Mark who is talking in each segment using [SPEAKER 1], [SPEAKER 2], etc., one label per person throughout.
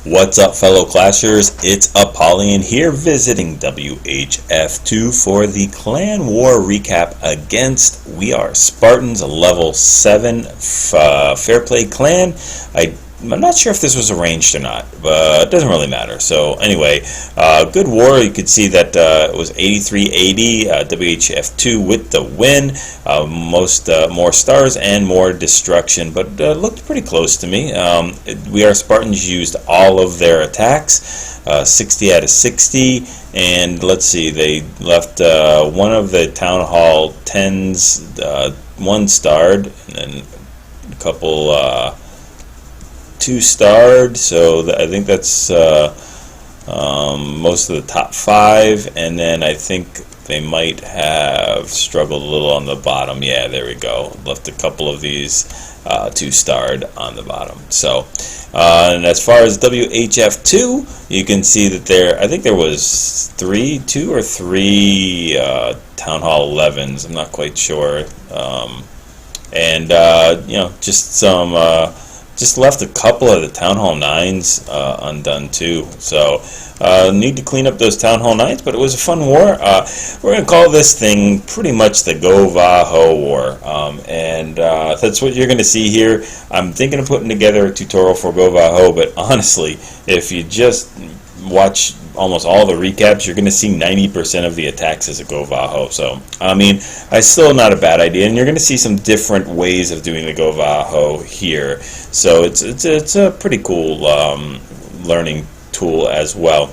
[SPEAKER 1] What's up, fellow clashers? It's Apollyon here, visiting WHF2 for the Clan War recap against We Are Spartans, a level 7 Fair Play clan. I'm not sure if this was arranged or not, but it doesn't really matter. So anyway, good war. You could see that it was 83-80, WHF2 with the win. More stars and more destruction, but looked pretty close to me. We Are Spartans used all of their attacks, 60 out of 60, and let's see, they left one of the Town Hall 10s, 1-starred, and then a couple 2-starred, so I think that's most of the top 5, and then I think they might have struggled a little on the bottom. Yeah, there we go. Left a couple of these 2-starred on the bottom. So, and as far as WHF2, you can see that I think there was 2 or 3 Town Hall 11s. I'm not quite sure. Just some. Just left a couple of the Town Hall 9s undone too. So need to clean up those Town Hall 9s, but it was a fun war. We're going to call this thing pretty much the GoVaHo war. That's what you're going to see here. I'm thinking of putting together a tutorial for GoVaHo, but honestly, if you just watch almost all the recaps, you're going to see 90% of the attacks as a GoVaHo. So, I mean, it's still not a bad idea, and you're going to see some different ways of doing the GoVaHo here. So it's a pretty cool learning tool as well.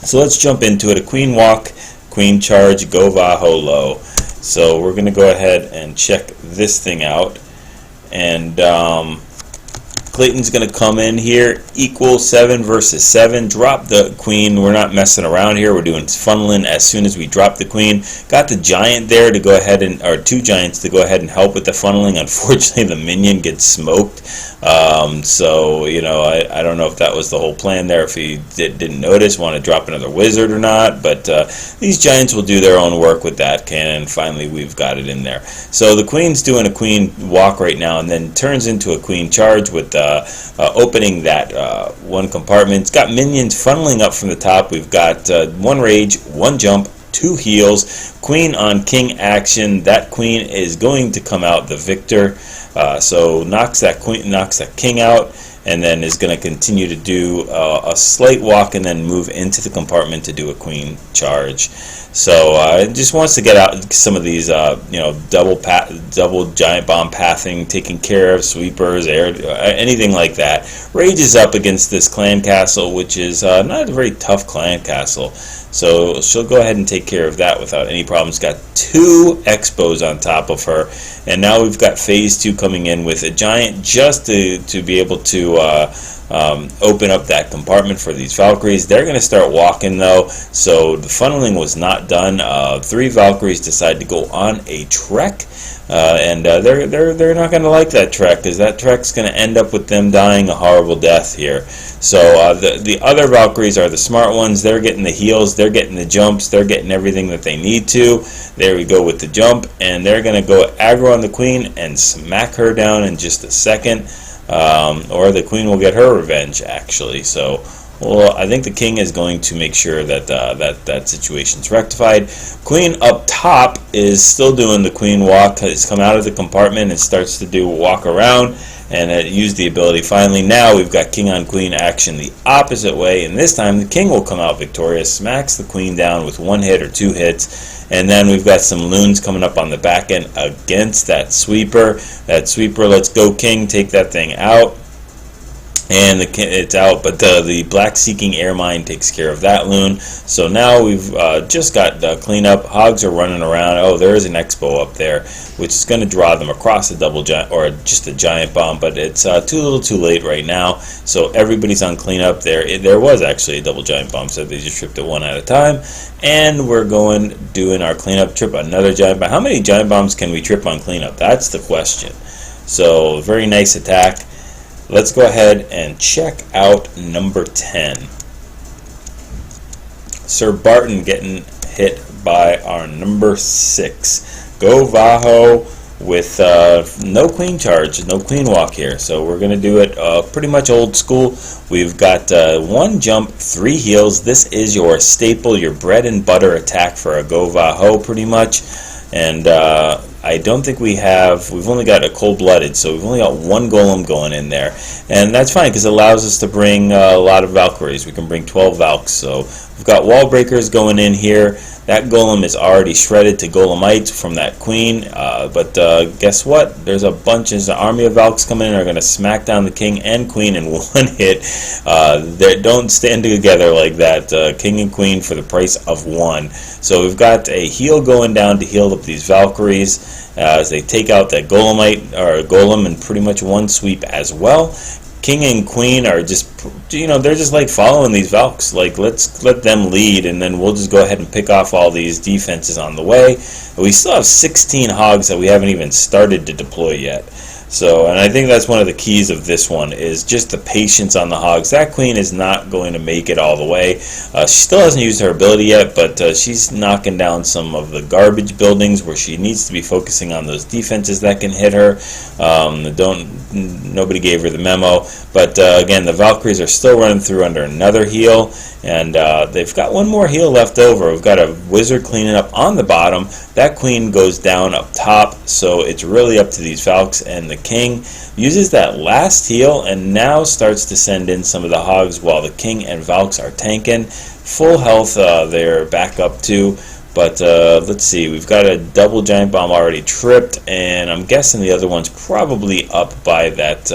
[SPEAKER 1] So let's jump into it. A queen walk, queen charge, GoVaHo low. So we're going to go ahead and check this thing out, and Clayton's going to come in here, equal 7 versus 7, drop the queen. We're not messing around here. We're doing funneling as soon as we drop the queen. Got the giant there to go ahead and, or 2 giants to go ahead and help with the funneling. Unfortunately, the minion gets smoked. So, you know, I don't know if that was the whole plan there, if he didn't notice, want to drop another wizard or not, but these giants will do their own work with that cannon. Finally, we've got it in there. So the queen's doing a queen walk right now, and then turns into a queen charge with opening that one compartment. It's got minions funneling up from the top. We've got 1 rage, 1 jump, 2 heals, queen on king action. That queen is going to come out the victor. So knocks that king out, and then is going to continue to do a slight walk and then move into the compartment to do a queen charge. So it just wants to get out some of these, double giant bomb pathing, taking care of sweepers, anything like that. Rage is up against this clan castle, which is not a very tough clan castle. So she'll go ahead and take care of that without any problems. Got 2 expos on top of her, and now we've got phase 2 coming in with a giant just to be able to open up that compartment for these Valkyries. They're going to start walking though, so the funneling was not done. 3 Valkyries decide to go on a trek, and they're not going to like that trek, because that trek's going to end up with them dying a horrible death here. So the other Valkyries are the smart ones. They're getting the heals, they're getting the jumps, they're getting everything that they need to. There we go with the jump, and they're going to go aggro on the queen and smack her down in just a second. Or the queen will get her revenge, actually. So, well, I think the king is going to make sure that that situation's rectified. Queen up top is still doing the queen walk. It's come out of the compartment and starts to do a walk around, and it used the ability. Finally, now we've got king on queen action the opposite way, and this time the king will come out victorious, smacks the queen down with 1 hit or 2 hits. And then we've got some loons coming up on the back end against that sweeper. That sweeper, let's go king, take that thing out. And it's out, but the black seeking air mine takes care of that loon. So now we've just got the cleanup. Hogs are running around. Oh, there is an expo up there, which is going to draw them across a double giant, or just a giant bomb, but it's too little too late right now. So everybody's on cleanup. There was actually a double giant bomb, so they just tripped it 1 at a time. And we're doing our cleanup trip, another giant bomb. How many giant bombs can we trip on cleanup? That's the question. So very nice attack. Let's go ahead and check out number 10. Sir Barton getting hit by our number 6. GoVaHo with no queen charge, no queen walk here. So we're going to do it pretty much old school. We've got 1 jump, 3 heals. This is your staple, your bread and butter attack for a GoVaHo pretty much. And I don't think we've only got a cold-blooded, so we've only got 1 golem going in there. And that's fine because it allows us to bring a lot of Valkyries. We can bring 12 Valks. So we've got wall breakers going in here. That golem is already shredded to golemites from that queen, but guess what? There's an army of Valks coming in are going to smack down the king and queen in 1 hit. They don't stand together like that, king and queen for the price of 1. So we've got a heal going down to heal up these Valkyries as they take out that golem in pretty much 1 sweep as well. King and queen are just, they're just like following these Valks. Like, let's let them lead, and then we'll just go ahead and pick off all these defenses on the way. We still have 16 hogs that we haven't even started to deploy yet. So, and I think that's one of the keys of this one, is just the patience on the hogs. That queen is not going to make it all the way. She still hasn't used her ability yet, but she's knocking down some of the garbage buildings where she needs to be focusing on those defenses that can hit her. Nobody gave her the memo. But again, the Valkyries are still running through under another heal, and they've got 1 more heal left over. We've got a wizard cleaning up on the bottom. That queen goes down up top, so it's really up to these Valks, and the king uses that last heal and now starts to send in some of the hogs while the king and Valks are tanking. Full health they're back up to, but let's see, we've got a double giant bomb already tripped, and I'm guessing the other one's probably up by that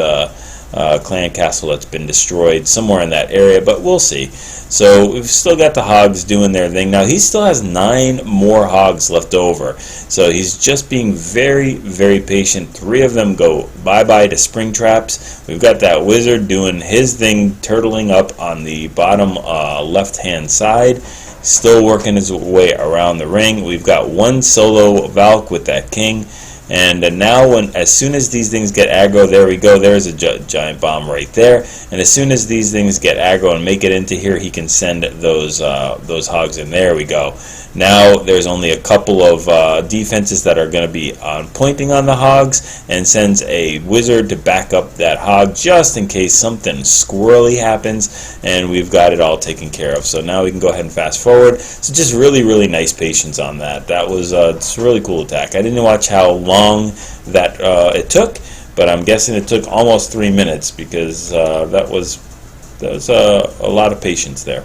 [SPEAKER 1] clan castle that's been destroyed somewhere in that area, but we'll see. So we've still got the hogs doing their thing. Now he still has 9 more hogs left over, so he's just being very, very patient. 3 of them go bye-bye to spring traps. We've got that wizard doing his thing, turtling up on the bottom left-hand side, still working his way around the ring. We've got 1 solo Valk with that king. And now, as soon as these things get aggro, there we go, there's a giant bomb right there. And as soon as these things get aggro and make it into here, he can send those hogs in. There we go. Now there's only a couple of defenses that are going to be pointing on the hogs, and sends a wizard to back up that hog just in case something squirrely happens, and we've got it all taken care of. So now we can go ahead and fast forward. So just really, really nice patience on that. That was it's a really cool attack. I didn't watch how long that it took, but I'm guessing it took almost 3 minutes, because that was a lot of patience there.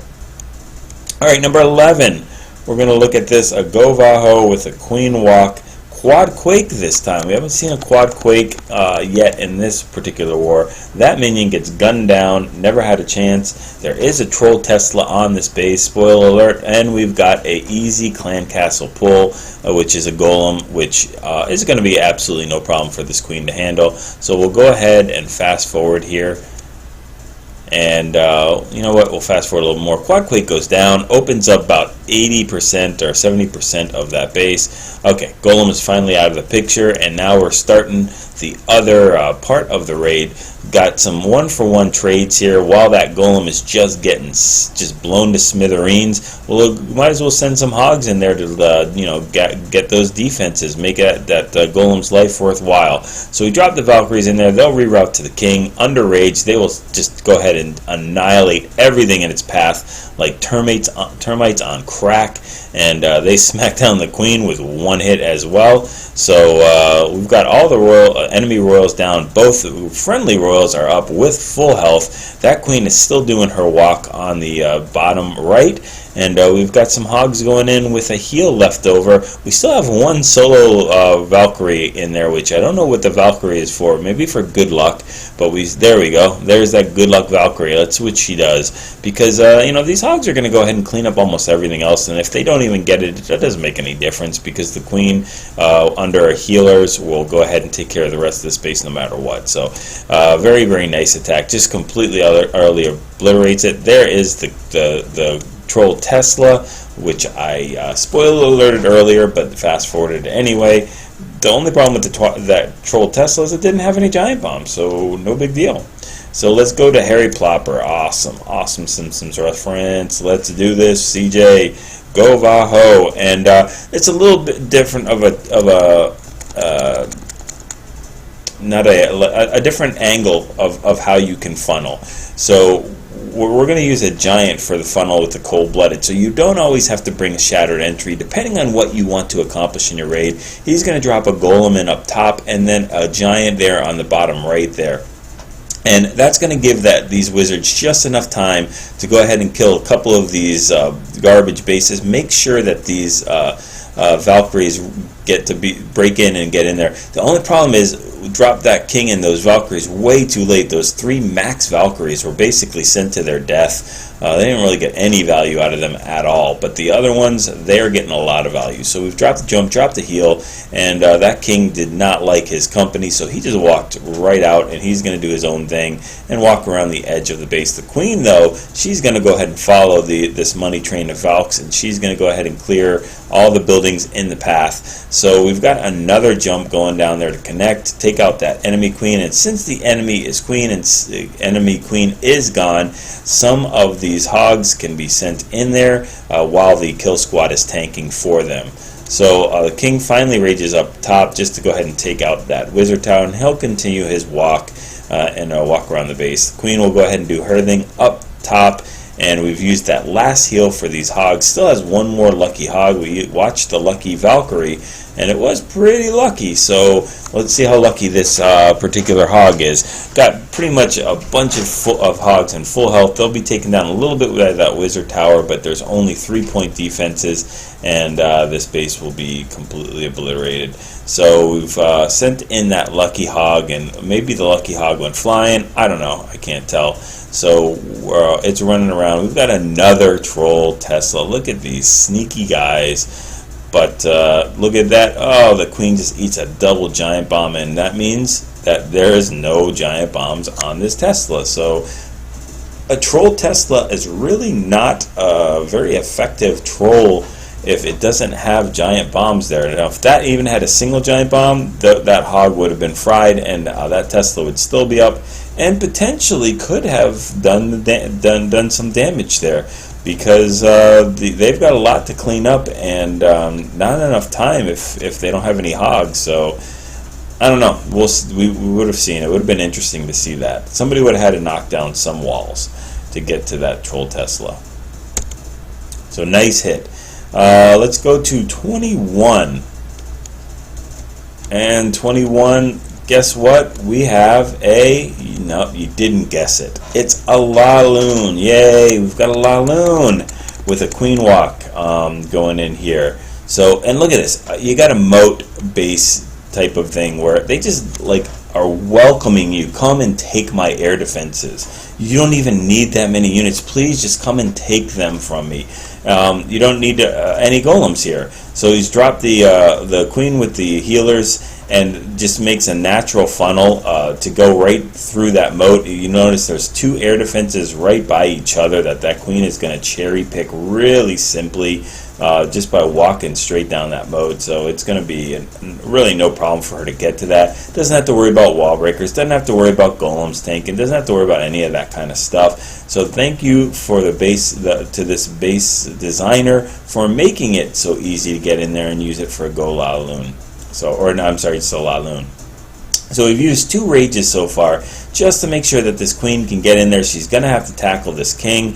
[SPEAKER 1] All right, number 11. We're going to look at this, a GoVaHo with a queen walk, quad quake this time. We haven't seen a quad quake yet in this particular war. That minion gets gunned down, never had a chance. There is a troll Tesla on this base, spoiler alert, and we've got a easy clan castle pull, which is a golem, which is going to be absolutely no problem for this queen to handle. So we'll go ahead and fast forward here. And you know what, we'll fast forward a little more. Quad quake goes down, opens up about 80% or 70% of that base. Okay, golem is finally out of the picture, and now we're starting the other part of the raid. Got some 1-for-1 trades here while that golem is just getting blown to smithereens. Well, we might as well send some hogs in there to get those defenses, make that golem's life worthwhile. So we drop the Valkyries in there. They'll reroute to the king. Under rage, they will just go ahead and annihilate everything in its path like termites on crack, and they smack down the queen with 1 hit as well. So we've got all the enemy royals down. Both friendly royals are up with full health. That queen is still doing her walk on the bottom right, and we've got some hogs going in with a heal left over. We still have 1 solo Valkyrie in there, which I don't know what the Valkyrie is for. Maybe for good luck, but there we go. There's that good luck Valkyrie. That's what she does, because these hogs are going to go ahead and clean up almost everything else, and if they don't even get it, that doesn't make any difference, because the queen under our healers will go ahead and take care of the rest of the space no matter what. So very, very nice attack. Just completely utterly obliterates it. There is the troll Tesla, which I spoiler alerted earlier, but fast forwarded anyway. The only problem with that troll Tesla is it didn't have any giant bombs, so no big deal. So let's go to Harry Plopper. Awesome Simpsons reference. Let's do this, CJ. GoVaHo, and it's a little bit different of a a different angle of how you can funnel. So we're going to use a giant for the funnel with the cold-blooded, so you don't always have to bring a shattered entry. Depending on what you want to accomplish in your raid, he's going to drop a golem in up top and then a giant there on the bottom right there. And that's going to give these wizards just enough time to go ahead and kill a couple of these garbage bases. Make sure that these Valkyries get to break in and get in there. The only problem is, drop that king and those Valkyries way too late. Those 3 max Valkyries were basically sent to their death. They didn't really get any value out of them at all, but the other ones, they're getting a lot of value. So we've dropped the jump, dropped the heal, and that king did not like his company, so he just walked right out, and he's going to do his own thing and walk around the edge of the base. The queen, though, she's going to go ahead and follow this money train of Valks, and she's going to go ahead and clear all the buildings in the path. So we've got another jump going down there to connect, take out that enemy queen, and since the enemy is queen and enemy queen is gone, some of these hogs can be sent in there while the kill squad is tanking for them. So the king finally rages up top just to go ahead and take out that wizard tower, and he'll continue his walk and walk around the base. The queen will go ahead and do her thing up top, and we've used that last heal for these hogs. Still has one more lucky hog. We watched the lucky Valkyrie, and it was pretty lucky. So let's see how lucky this particular hog is. Got pretty much a bunch of hogs in full health. They'll be taken down a little bit with that wizard tower, but there's only 3-point defenses, and this base will be completely obliterated. So we've sent in that lucky hog, and maybe the lucky hog went flying. I don't know. I can't tell. So it's running around. We've got another troll Tesla. Look at these sneaky guys. But look at that. Oh, the queen just eats a double giant bomb, and that means that there is no giant bombs on this Tesla. So a troll Tesla is really not a very effective troll if it doesn't have giant bombs there. Now, if that even had a single giant bomb, that hog would have been fried, and that Tesla would still be up, and potentially could have done some damage there, because they've got a lot to clean up, and not enough time if they don't have any hogs. So I don't know. We would have seen. It would have been interesting to see that. Somebody would have had to knock down some walls to get to that troll Tesla. So nice hit. Let's go to 21. And 21, guess what? We have no, you didn't guess it. It's a LaLoon. Yay, we've got a LaLoon with a queen walk going in here. So, and look at this. You got a moat base type of thing where they just like are welcoming you. Come and take my air defenses. You don't even need that many units. Please just come and take them from me. You don't need any golems here. So he's dropped the queen with the healers, and just makes a natural funnel to go right through that moat. You notice there's 2 air defenses right by each other that queen is going to cherry pick really simply just by walking straight down that moat. So it's going to be really no problem for her to get to that. Doesn't have to worry about wall breakers, doesn't have to worry about golems tanking, doesn't have to worry about any of that kind of stuff. So thank you for to this base designer for making it so easy to get in there and use it for a LaLoon. So, or no, I'm sorry, it's a LaLoon. So we've used 2 rages so far just to make sure that this queen can get in there. She's going to have to tackle this king,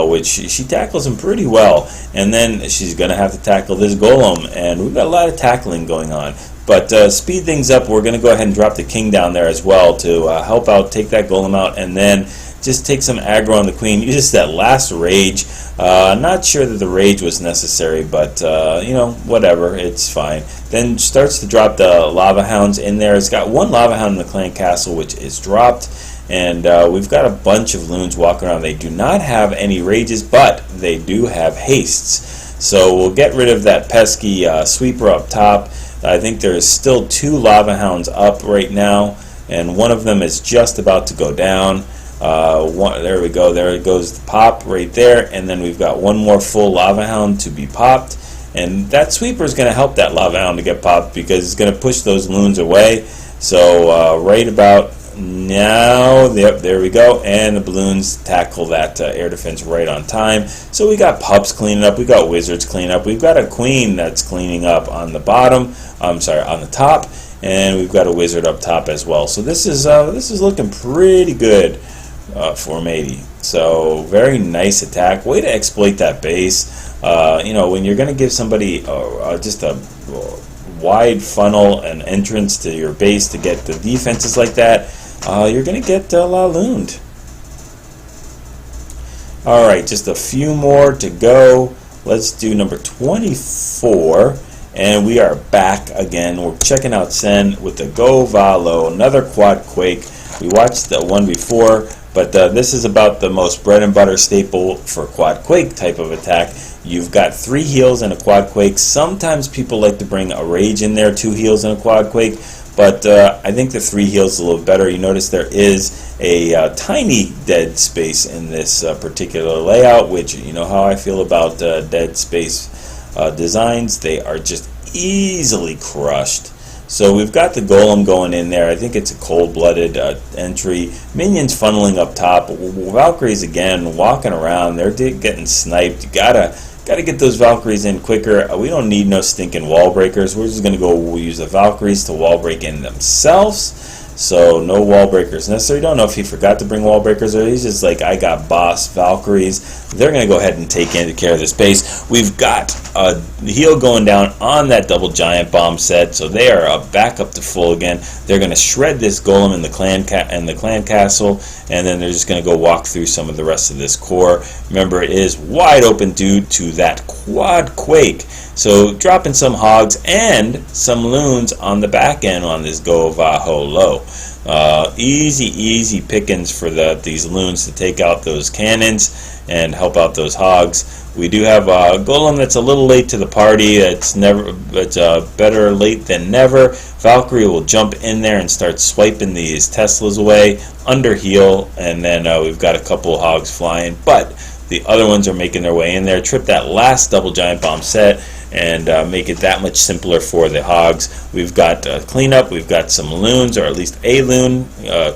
[SPEAKER 1] which she tackles him pretty well. And then she's going to have to tackle this golem. And we've got a lot of tackling going on. But speed things up, we're going to go ahead and drop the king down there as well to help out, take that golem out, and then just take some aggro on the queen. Use that last rage. Not sure that the rage was necessary, but you know, whatever, it's fine. Then starts to drop the lava hounds in there. It's got 1 lava hound in the clan castle, which is dropped, and we've got a bunch of loons walking around. They do not have any rages, but they do have hastes. So we'll get rid of that pesky sweeper up top. I think there is still 2 lava hounds up right now, and one of them is just about to go down. There we go. There it goes, the pop right there, and then we've got 1 more full lava hound to be popped, and that sweeper is going to help that lava hound to get popped because it's going to push those loons away. So right about now, yep, there we go, and the balloons tackle that air defense right on time. So we got pups cleaning up, we got wizards cleaning up, we've got a queen that's cleaning up on the bottom. I'm sorry, on the top. and we've got a wizard up top as well. So this is looking pretty good for matey. So very nice attack. Way to exploit that base. You know, when you're going to give somebody just a wide funnel and entrance to your base to get the defenses like that, you're going to get LaLooned. Alright, just a few more to go. Let's do number 24. And we are back again. We're checking out Sen with the GoVaHo, another quad quake. We watched the one before, but this is about the most bread and butter staple for quad quake type of attack. You've got 3 heals and a quad quake. Sometimes people like to bring a rage in there, 2 heals and a quad quake. But I think the 3 heals is a little better. You notice there is a tiny dead space in this particular layout, which you know how I feel about dead space designs. They are just easily crushed. So we've got the golem going in there. I think it's a cold-blooded entry. Minions funneling up top. Valkyries again walking around. They're getting sniped. You gotta get those Valkyries in quicker. We don't need no stinking wall breakers. We're just going to go use the Valkyries to wall break in themselves. So no wall breakers necessary. Don't know if he forgot to bring wall breakers or he's just like, I got boss Valkyries. They're going to go ahead and take care of this base. We've got a heal going down on that double giant bomb set, so they are back up to full again. They're going to shred this golem in the clan castle, and then they're just going to go walk through some of the rest of this core. Remember, it is wide open due to that quad quake. So dropping some hogs and some loons on the back end on this GoVaHo low. Easy pickings for these loons to take out those cannons and help out those hogs. We do have a golem that's a little late to the party. It's better late than never. Valkyrie will jump in there and start swiping these Teslas away under heal, and then we've got a couple of hogs flying, but the other ones are making their way in there. Trip that last double giant bomb set and make it that much simpler for the hogs. We've got cleanup. We've got some loons, or at least a loon,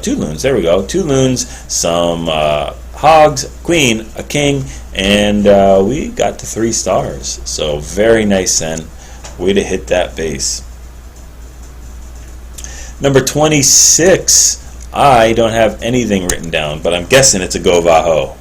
[SPEAKER 1] 2 loons. There we go, 2 loons, some hogs, queen, a king, and we got to 3 stars. So very nice, Sen. Way to hit that base. Number 26. I don't have anything written down, but I'm guessing it's a GoVaHo.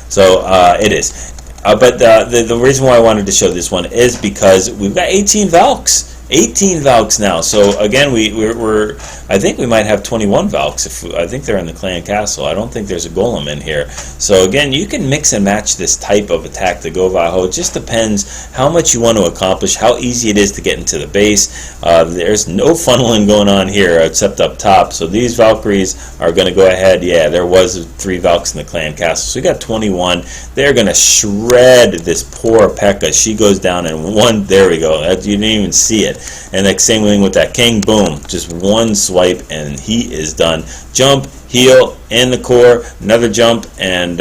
[SPEAKER 1] So it is. But the reason why I wanted to show this one is because we've got 18 Valks. 18 Valks now. So again, I think we might have 21 Valks. I think they're in the clan castle. I don't think there's a golem in here. So again, you can mix and match this type of attack to GoVaHo. It just depends how much you want to accomplish, how easy it is to get into the base. There's no funneling going on here except up top. So these Valkyries are going to go ahead. Yeah, there was 3 Valks in the clan castle. So we got 21. They're going to shred this poor P.E.K.K.A. She goes down in one. There we go. You didn't even see it. And the same thing with that king, boom, just one swipe and he is done. Jump, heal in the core, another jump, and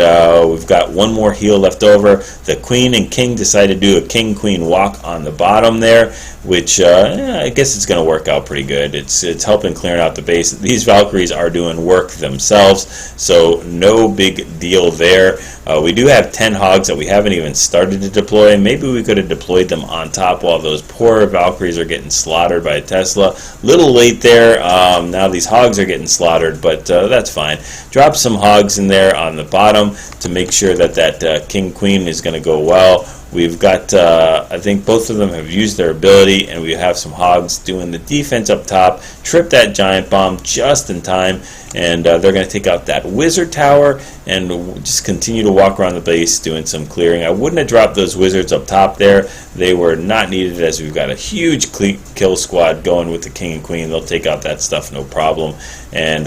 [SPEAKER 1] we've got 1 more heal left over. The queen and king decide to do a king-queen walk on the bottom there, which I guess it's going to work out pretty good. It's helping clearing out the base. These Valkyries are doing work themselves, so no big deal there. We do have 10 hogs that we haven't even started to deploy. Maybe we could have deployed them on top while those poor Valkyries are getting slaughtered by a Tesla. Little late there. Now these hogs are getting slaughtered, but that's fine. Drop some hogs in there on the bottom to make sure that king-queen is going to go well. We've got, I think both of them have used their ability, and we have some hogs doing the defense up top. Trip that giant bomb just in time, and they're going to take out that wizard tower and just continue to walk around the base doing some clearing. I wouldn't have dropped those wizards up top there. They were not needed, as we've got a huge kill squad going with the king and queen. They'll take out that stuff no problem. And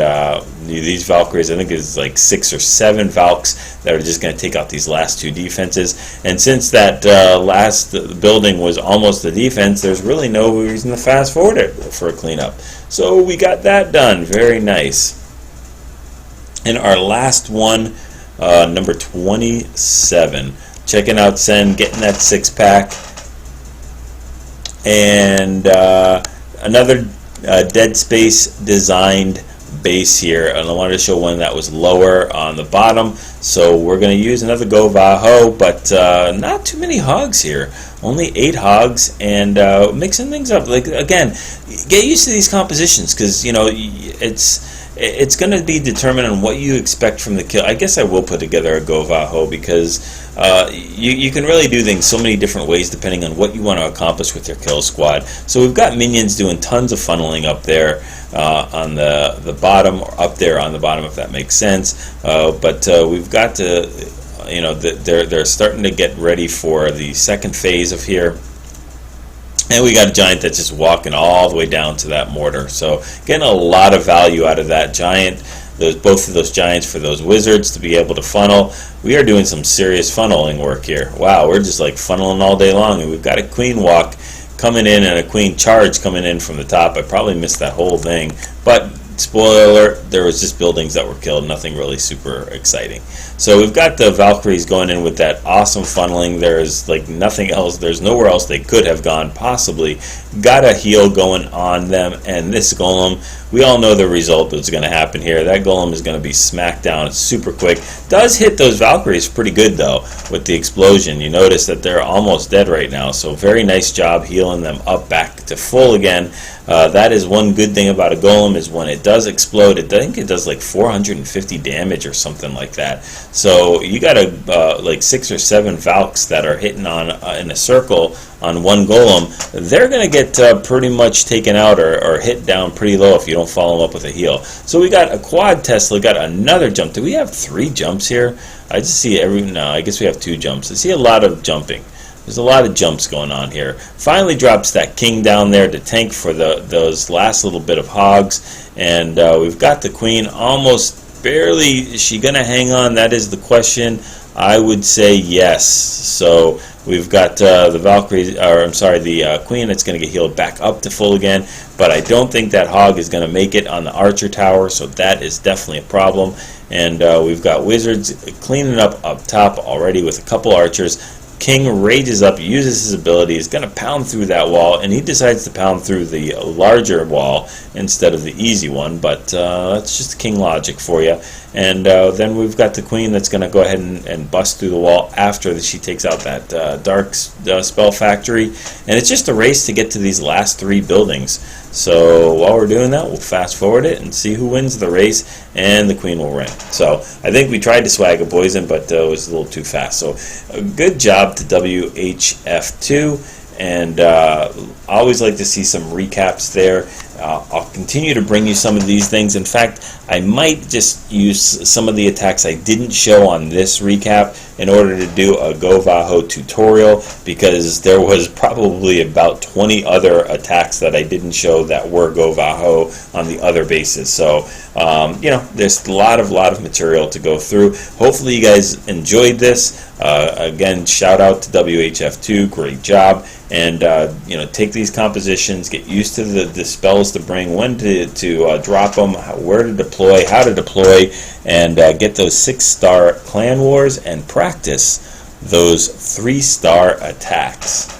[SPEAKER 1] these Valkyries, I think it's like 6 or 7 Valks that are just going to take out these last 2 defenses. And since that last building was almost the defense, there's really no reason to fast forward it for a cleanup. So we got that done. Very nice. And our last one, number 27. Checking out Sen, getting that 6-pack. And another Dead Space designed base here, and I wanted to show one that was lower on the bottom. So we're going to use another GoVaHo, but not too many hogs here. Only 8 hogs, and mixing things up. Like, again, get used to these compositions, because you know it's going to be determined on what you expect from the kill. I guess I will put together a GoVaHo, because you can really do things so many different ways depending on what you want to accomplish with your kill squad. So we've got minions doing tons of funneling up there on the bottom, or up there on the bottom, if that makes sense. But we've got to, you know, they're starting to get ready for the second phase of here. And we got a giant that's just walking all the way down to that mortar. So getting a lot of value out of that giant. Both of those giants for those wizards to be able to funnel. We are doing some serious funneling work here. Wow, we're just like funneling all day long. And we've got a queen walk coming in and a queen charge coming in from the top. I probably missed that whole thing. But spoiler alert, there was just buildings that were killed, nothing really super exciting. So we've got the Valkyries going in with that awesome funneling. There's like nothing else, there's nowhere else they could have gone possibly. Got a heal going on them, and this golem, we all know the result that's going to happen here. That golem is going to be smacked down super quick. Does hit those Valkyries pretty good though with the explosion. You notice that they're almost dead right now, so very nice job healing them up back to full again. That is one good thing about a golem, is when it does explode, I think it does like 450 damage or something like that. So you got like 6 or 7 Valks that are hitting on in a circle on one golem. They're going to get pretty much taken out or hit down pretty low if you don't follow them up with a heal. So we got a quad Tesla, got another jump. Do we have 3 jumps here? I just see no, I guess we have 2 jumps. I see a lot of jumping. There's a lot of jumps going on here. Finally drops that king down there to tank for those last little bit of hogs. And we've got the queen almost barely. Is she going to hang on? That is the question. I would say yes. So we've got the Valkyrie, or I'm sorry, the queen that's going to get healed back up to full again. But I don't think that hog is going to make it on the archer tower, so that is definitely a problem. And we've got wizards cleaning up top already with a couple archers. King rages up, uses his ability, is going to pound through that wall, and he decides to pound through the larger wall instead of the easy one, but that's just king logic for you. And then we've got the queen that's going to go ahead and bust through the wall after she takes out that dark spell factory, and it's just a race to get to these last 3 buildings. So while we're doing that, we'll fast forward it and see who wins the race, and the queen will win. So I think we tried to swag a poison, but it was a little too fast. So a good job to WHF2, and I always like to see some recaps there. I'll continue to bring you some of these things. In fact, I might just use some of the attacks I didn't show on this recap in order to do a GoVaHo tutorial, because there was probably about 20 other attacks that I didn't show that were GoVaHo on the other bases. So you know, there's a lot of material to go through. Hopefully you guys enjoyed this. Again, shout out to WHF2, great job. And you know, take these compositions, get used to the spells to bring, when to drop them, where to deploy, how to deploy, and get those 6-star clan wars and practice those 3-star attacks.